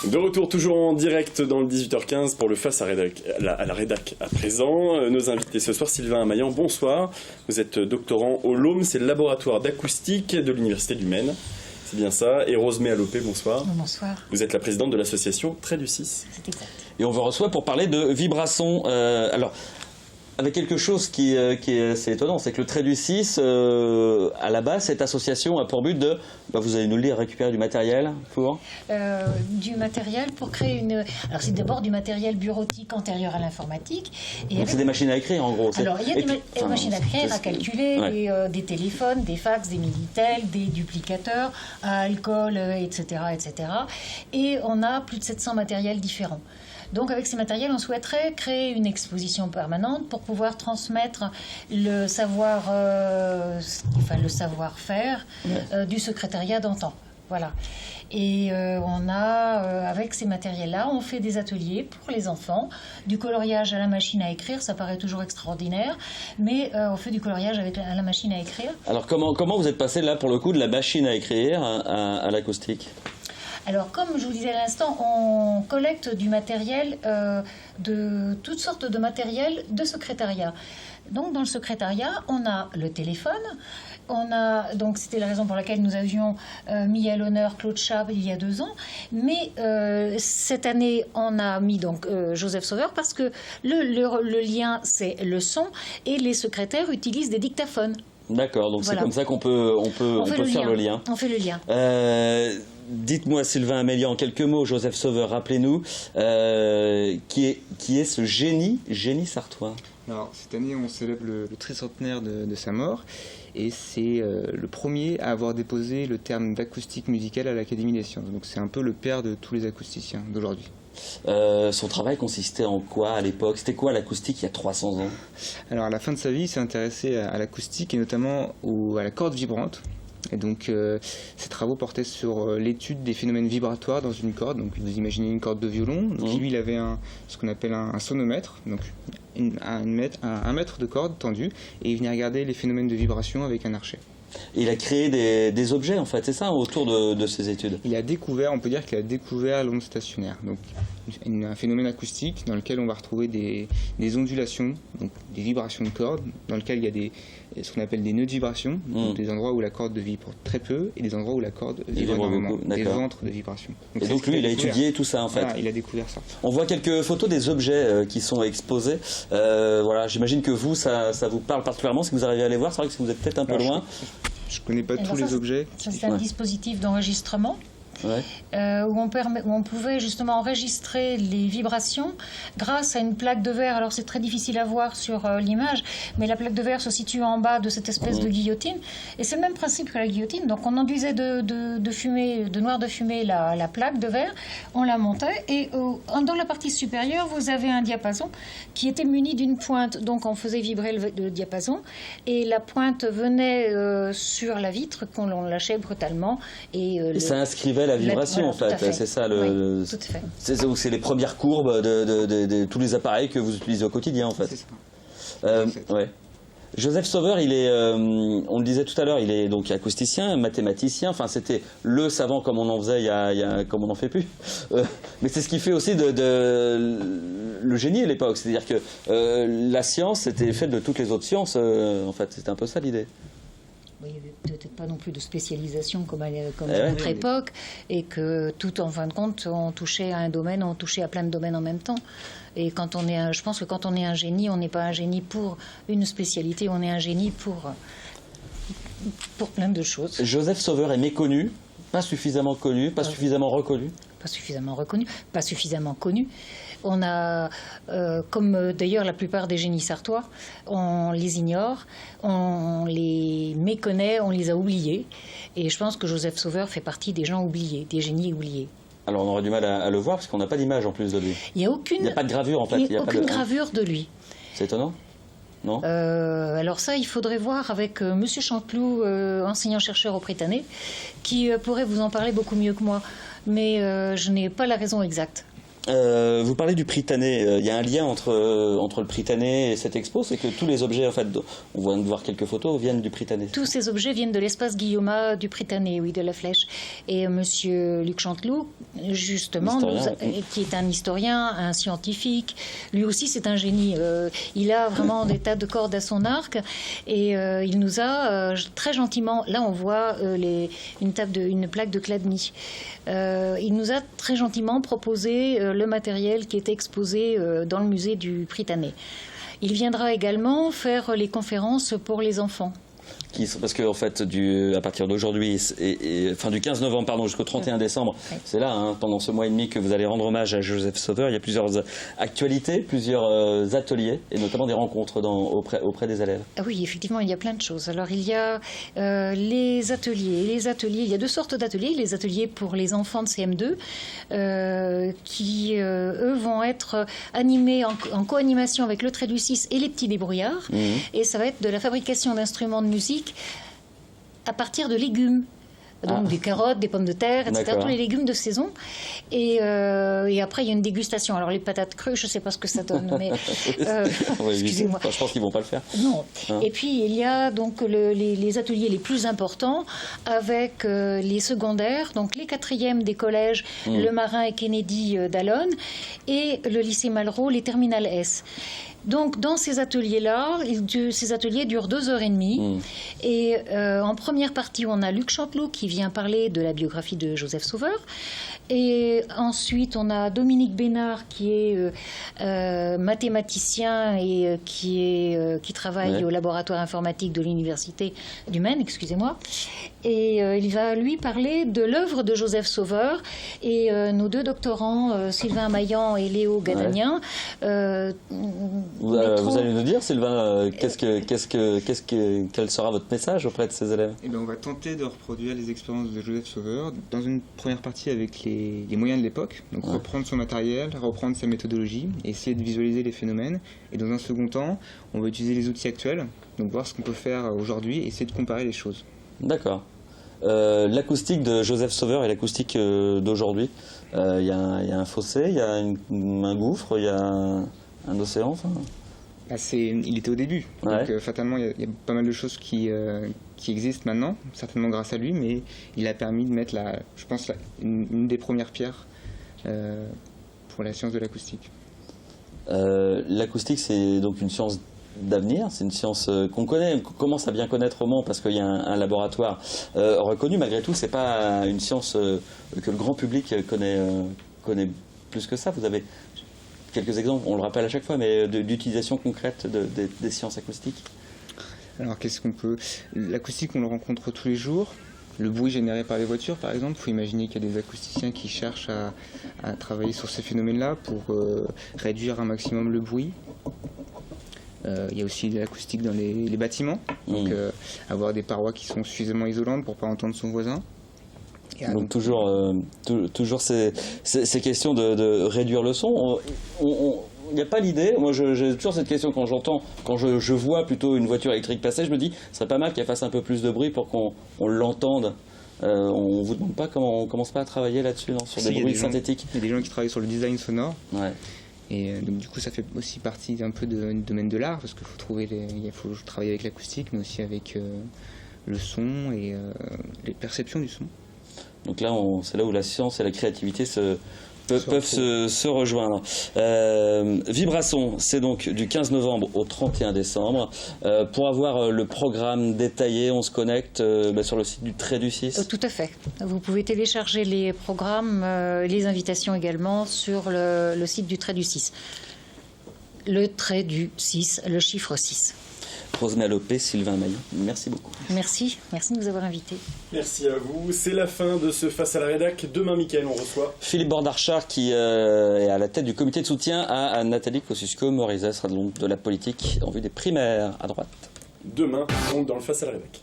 De retour toujours en direct dans le 18h15 pour le Face à la Rédac à présent. Nos invités ce soir, Sylvain Amaillant, bonsoir. Vous êtes doctorant au LAUME, c'est le laboratoire d'acoustique de l'Université du Maine. C'est bien ça. Et Rosemée Allopé, bonsoir. Bonsoir. Vous êtes la présidente de l'association Trait du 6. C'est exact. Et on vous reçoit pour parler de vibrason. Alors, avec quelque chose qui est assez étonnant, c'est que le Trait du 6, à la base, cette association a pour but de, vous allez nous le dire, récupérer du matériel pour du matériel pour créer une... Alors c'est d'abord du matériel bureautique antérieur à l'informatique. Donc c'est des machines à écrire en gros. Alors il y a des machines à écrire, à calculer, ouais. des téléphones, des fax, des Minitel, des duplicateurs, à alcool, etc., etc. Et on a plus de 700 matériels différents. Donc avec ces matériels, on souhaiterait créer une exposition permanente pour pouvoir transmettre le savoir-faire du secrétariat d'antan. Voilà. Et avec ces matériels-là, on fait des ateliers pour les enfants, du coloriage à la machine à écrire, ça paraît toujours extraordinaire, mais on fait du coloriage à la machine à écrire. Alors comment vous êtes passé là pour le coup de la machine à écrire à l'acoustique ? Alors, comme je vous disais à l'instant, on collecte du matériel, de toutes sortes de matériel de secrétariat. Donc, dans le secrétariat, on a le téléphone. Donc, c'était la raison pour laquelle nous avions mis à l'honneur Claude Chab il y a 2 ans. Mais cette année, on a mis donc Joseph Sauveur parce que le lien, c'est le son et les secrétaires utilisent des dictaphones. D'accord, donc voilà. C'est comme ça qu'on peut faire le lien. On fait le lien. Dites-moi, Sylvain Amaillant, en quelques mots, Joseph Sauveur, rappelez-nous, qui est ce génie sartois? Alors, cette année, on célèbre le tricentenaire de sa mort, et c'est le premier à avoir déposé le terme d'acoustique musicale à l'Académie des sciences. Donc c'est un peu le père de tous les acousticiens d'aujourd'hui. Son travail consistait en quoi à l'époque? C'était quoi l'acoustique il y a 300 ans? Alors à la fin de sa vie, il s'est intéressé à l'acoustique et notamment à la corde vibrante. Et donc ces travaux portaient sur l'étude des phénomènes vibratoires dans une corde. Donc vous imaginez une corde de violon. Donc lui, il avait ce qu'on appelle un sonomètre, donc un mètre de corde tendue, et il venait regarder les phénomènes de vibration avec un archet. Il a créé des objets, en fait, c'est ça, autour de ses études? On peut dire qu'il a découvert l'onde stationnaire, donc un phénomène acoustique dans lequel on va retrouver des ondulations, donc des vibrations de cordes, dans lequel il y a ce qu'on appelle des nœuds de vibration, donc des endroits où la corde vibre très peu et des endroits où la corde vibre énormément, des ventres de vibration. Et donc lui, il a étudié tout ça, en fait. Voilà, il a découvert ça. On voit quelques photos des objets qui sont exposés. Voilà, j'imagine que vous, ça vous parle particulièrement, si vous arrivez à les voir. C'est vrai que si vous êtes peut-être un peu loin. Je ne connais pas tous les objets. C'est un dispositif d'enregistrement. Ouais. Où on pouvait justement enregistrer les vibrations grâce à une plaque de verre. Alors c'est très difficile à voir sur l'image, mais la plaque de verre se situe en bas de cette espèce de guillotine. Et c'est le même principe que la guillotine. Donc on enduisait de fumée, de noir de fumée la plaque de verre, on la montait et dans la partie supérieure, vous avez un diapason qui était muni d'une pointe. Donc on faisait vibrer le diapason et la pointe venait sur la vitre qu'on lâchait brutalement. Et ça inscrivait la vibration, en fait. C'est ça c'est les premières courbes de tous les appareils que vous utilisez au quotidien, en fait. C'est ça. Ouais. Joseph Sauveur, on le disait tout à l'heure, il est donc acousticien, mathématicien. Enfin, c'était le savant comme on en faisait, comme on n'en fait plus. Mais c'est ce qui fait aussi le génie à l'époque. C'est-à-dire que la science était faite de toutes les autres sciences. En fait, c'était un peu ça l'idée. Il n'y avait peut-être pas non plus de spécialisation comme à notre époque, et que tout, en fin de compte, on touchait à un domaine, on touchait à plein de domaines en même temps. Et je pense que quand on est un génie, on n'est pas un génie pour une spécialité, on est un génie pour plein de choses. Joseph Sauveur est méconnu, pas suffisamment connu, pas suffisamment reconnu. Pas suffisamment reconnu, pas suffisamment connu. On a, comme d'ailleurs la plupart des génies sartois, on les ignore, on les méconnaît, on les a oubliés. Et je pense que Joseph Sauveur fait partie des gens oubliés, des génies oubliés. Alors on aurait du mal à le voir parce qu'on n'a pas d'image en plus de lui. Il n'y a pas de gravure en fait. Il n'y a aucune gravure de lui. C'est étonnant. Non. Alors ça, il faudrait voir avec Monsieur Chanteloup, enseignant-chercheur au Prétané, qui pourrait vous en parler beaucoup mieux que moi. Mais je n'ai pas la raison exacte. Vous parlez du Prytanée. Il y a un lien entre le Prytanée et cette expo, c'est que tous les objets, en fait, on vient de voir quelques photos, viennent du Prytanée. Tous ces objets viennent de l'espace Guillaume du Prytanée, oui, de la Flèche. Et Monsieur Luc Chanteloup, justement, qui est un historien, un scientifique, lui aussi c'est un génie. Il a vraiment des tas de cordes à son arc et il nous a très gentiment, là on voit une plaque de Chladni. Il nous a très gentiment proposé le matériel qui était exposé dans le musée du Prytanée. Il viendra également faire les conférences pour les enfants. Parce que en fait, à partir d'aujourd'hui, enfin du 15 novembre pardon, jusqu'au 31 décembre, c'est là, hein, pendant ce mois et demi que vous allez rendre hommage à Joseph Sauveur. Il y a plusieurs actualités, plusieurs ateliers, et notamment des rencontres auprès des élèves. Ah oui, effectivement, il y a plein de choses. Alors il y a les ateliers. Il y a deux sortes d'ateliers. Les ateliers pour les enfants de CM2, qui eux vont être animés en co-animation avec le Trait du 6 et les petits débrouillards. Et ça va être de la fabrication d'instruments de musique à partir de légumes. Donc des carottes, des pommes de terre, etc. Tous les légumes de saison. Et après, il y a une dégustation. Alors les patates crues, je ne sais pas ce que ça donne, mais excusez-moi. Je pense qu'ils ne vont pas le faire. Non. Et puis il y a donc les ateliers les plus importants avec les secondaires, donc les 4e des collèges, le Marin et Kennedy d'Allonne, et le lycée Malraux, les terminales S. Donc, dans ces ateliers-là, ces ateliers durent 2h30. Et en première partie, on a Luc Chanteloup qui vient parler de la biographie de Joseph Sauveur. Et ensuite, on a Dominique Bénard qui est mathématicien et qui travaille au laboratoire informatique de l'Université du Maine, excusez-moi. Et il va, lui, parler de l'œuvre de Joseph Sauveur. Et nos deux doctorants, Sylvain Maillan et Léo Gadanien... Vous allez nous dire, Sylvain, quel sera votre message auprès de ces élèves? On va tenter de reproduire les expériences de Joseph Sauveur dans une première partie avec les moyens de l'époque, donc reprendre son matériel, reprendre sa méthodologie, essayer de visualiser les phénomènes. Et dans un second temps, on va utiliser les outils actuels, donc voir ce qu'on peut faire aujourd'hui, essayer de comparer les choses. D'accord. L'acoustique de Joseph Sauveur et l'acoustique d'aujourd'hui, il y a un fossé, il y a un gouffre, il y a un océan, enfin... Il était au début, donc fatalement il y a pas mal de choses qui existent maintenant, certainement grâce à lui, mais il a permis de mettre, je pense, une des premières pierres pour la science de l'acoustique. L'acoustique, c'est donc une science d'avenir, c'est une science qu'on commence à bien connaître au Mans parce qu'il y a un laboratoire reconnu. Malgré tout, c'est pas une science que le grand public connaît plus que ça. Vous avez quelques exemples, on le rappelle à chaque fois, mais d'utilisation concrète des sciences acoustiques. Alors qu'est-ce qu'on peut... L'acoustique, on le rencontre tous les jours. Le bruit généré par les voitures, par exemple, il faut imaginer qu'il y a des acousticiens qui cherchent à travailler sur ces phénomènes-là pour réduire un maximum le bruit. Il y a aussi de l'acoustique dans les bâtiments, donc avoir des parois qui sont suffisamment isolantes pour ne pas entendre son voisin. Donc toujours ces questions de réduire le son. Il n'y a pas l'idée, moi j'ai toujours cette question quand je vois plutôt une voiture électrique passer, je me dis, ce serait pas mal qu'elle fasse un peu plus de bruit pour qu'on l'entende. On ne vous demande pas comment on commence pas à travailler là-dessus, sur des bruits synthétiques? Il y a des gens qui travaillent sur le design sonore. Ouais. Et donc du coup ça fait aussi partie un peu du domaine de l'art, parce qu'il faut travailler avec l'acoustique, mais aussi avec le son et les perceptions du son. Donc là, c'est là où la science et la créativité peuvent se rejoindre. Vibrason, c'est donc du 15 novembre au 31 décembre. Pour avoir le programme détaillé, on se connecte sur le site du Trait du 6. Tout à fait. Vous pouvez télécharger les programmes, les invitations également sur le site du Trait du 6. Le Trait du 6, le chiffre 6. Rosemary Lopé, Sylvain Maillan, merci beaucoup. Merci de nous avoir invités. Merci à vous. C'est la fin de ce Face à la Rédac. Demain, Mickaël, on reçoit Philippe Bordarchard qui est à la tête du comité de soutien à Nathalie Kosciusko-Morizet, sera de la politique en vue des primaires à droite. Demain, donc dans le Face à la Rédac.